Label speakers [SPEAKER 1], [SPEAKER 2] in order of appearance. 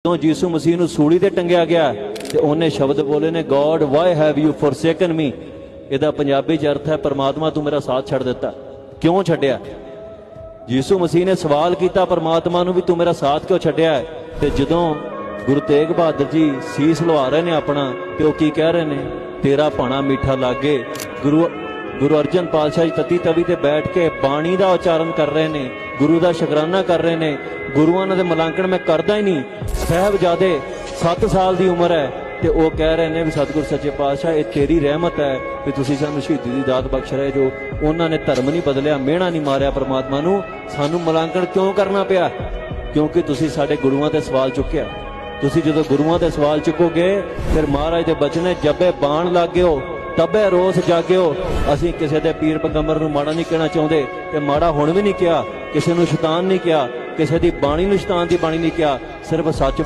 [SPEAKER 1] ਜਦੋਂ ਯीशु मसीह ਨੂੰ ਸੂਲੀ ਤੇ ਟੰਗਿਆ ਗਿਆ ਤੇ ਉਹਨੇ ਸ਼ਬਦ ਬੋਲੇ ਨੇ, ਗॉड ਵਾਈ ਹੈਵ ਯੂ ਫੋਰਸੇਕਨ ਮੀ। ਇਹਦਾ ਪੰਜਾਬੀ ਚ ਅਰਥ ਹੈ, ਪਰਮਾਤਮਾ ਤੂੰ ਮੇਰਾ ਸਾਥ ਛੱਡ ਦਿੱਤਾ, ਕਿਉਂ ਛੱਡਿਆ? ਯीशु मसीह ਨੇ ਸਵਾਲ ਕੀਤਾ ਪਰਮਾਤਮਾ ਨੂੰ ਵੀ ਤੂੰ ਮੇਰਾ ਸਾਥ ਕਿਉਂ ਛੱਡਿਆ? ਤੇ ਜਦੋਂ ਗੁਰੂ ਤੇਗ ਬਹਾਦਰ ਜੀ ਸੀਸ ਲਵਾ ਰਹੇ ਨੇ ਆਪਣਾ, ਤੇ ਉਹ ਕੀ ਕਹਿ ਰਹੇ ਨੇ? ਤੇਰਾ ਭਾਣਾ ਮਿੱਠਾ ਲਾਗੇ। ਗੁਰੂ ਅਰਜਨ ਪਾਤਸ਼ਾਹ ਜੀ ਤਤੀ ਤਵੀ ਤੇ ਬੈਠ ਕੇ ਬਾਣੀ ਦਾ ਉਚਾਰਨ ਕਰ ਰਹੇ ਨੇ, ਗੁਰੂ ਦਾ ਸ਼ੁਕਰਾਨਾ ਕਰ ਰਹੇ ਨੇ। ਗੁਰੂਆਂ ਦੇ ਮਲਾਂਕਣ ਮੈਂ ਕਰਦਾ ਹੀ ਨਹੀਂ। ਸਾਹਿਬਜ਼ਾਦੇ 7 ਸਾਲ ਦੀ ਉਮਰ ਹੈ ਤੇ ਉਹ ਕਹਿ ਰਹੇ ਨੇ ਵੀ ਸਤਿਗੁਰ ਸੱਚੇ ਪਾਤਸ਼ਾਹ ਇਹ ਤੇਰੀ ਰਹਿਮਤ ਹੈ ਵੀ ਤੁਸੀਂ ਸਾਨੂੰ ਸ਼ਹੀਦੀ ਦੀ ਦਾਤ ਬਖਸ਼ ਰਹੇ ਜੋ। ਉਹਨਾਂ ਨੇ ਧਰਮ ਨਹੀਂ ਬਦਲਿਆ, ਮਿਹਣਾ ਨਹੀਂ ਮਾਰਿਆ ਪਰਮਾਤਮਾ ਨੂੰ। ਸਾਨੂੰ ਮਲਾਂਕਣ ਕਿਉਂ ਕਰਨਾ ਪਿਆ? ਕਿਉਂਕਿ ਤੁਸੀਂ ਸਾਡੇ ਗੁਰੂਆਂ ਤੇ ਸਵਾਲ ਚੁੱਕਿਆ। ਤੁਸੀਂ ਜਦੋਂ ਗੁਰੂਆਂ ਤੇ ਸਵਾਲ ਚੁੱਕੋਗੇ ਫਿਰ ਮਹਾਰਾਜ ਦੇ ਬਚਨ ਨੇ, ਜੱਬੇ ਬਾਣ ਲਾਗਿਓ ਤਬੇ ਰੋਸ ਜਾਗਿਓ। ਅਸੀਂ ਕਿਸੇ ਦੇ ਪੀਰ ਪੈਗੰਬਰ ਨੂੰ ਮਾੜਾ ਨਹੀਂ ਕਹਿਣਾ ਚਾਹੁੰਦੇ ਤੇ ਮਾੜਾ ਹੁਣ ਵੀ ਨਹੀਂ ਕਿਹਾ, ਕਿਸੇ ਨੂੰ ਸ਼ੈਤਾਨ ਨਹੀਂ ਕਿਹਾ, ਕਿਸੇ ਦੀ ਬਾਣੀ ਨੂੰ ਸ਼ੈਤਾਨ ਦੀ ਬਾਣੀ ਨਹੀਂ ਕਿਹਾ, ਸਿਰਫ ਸੱਚ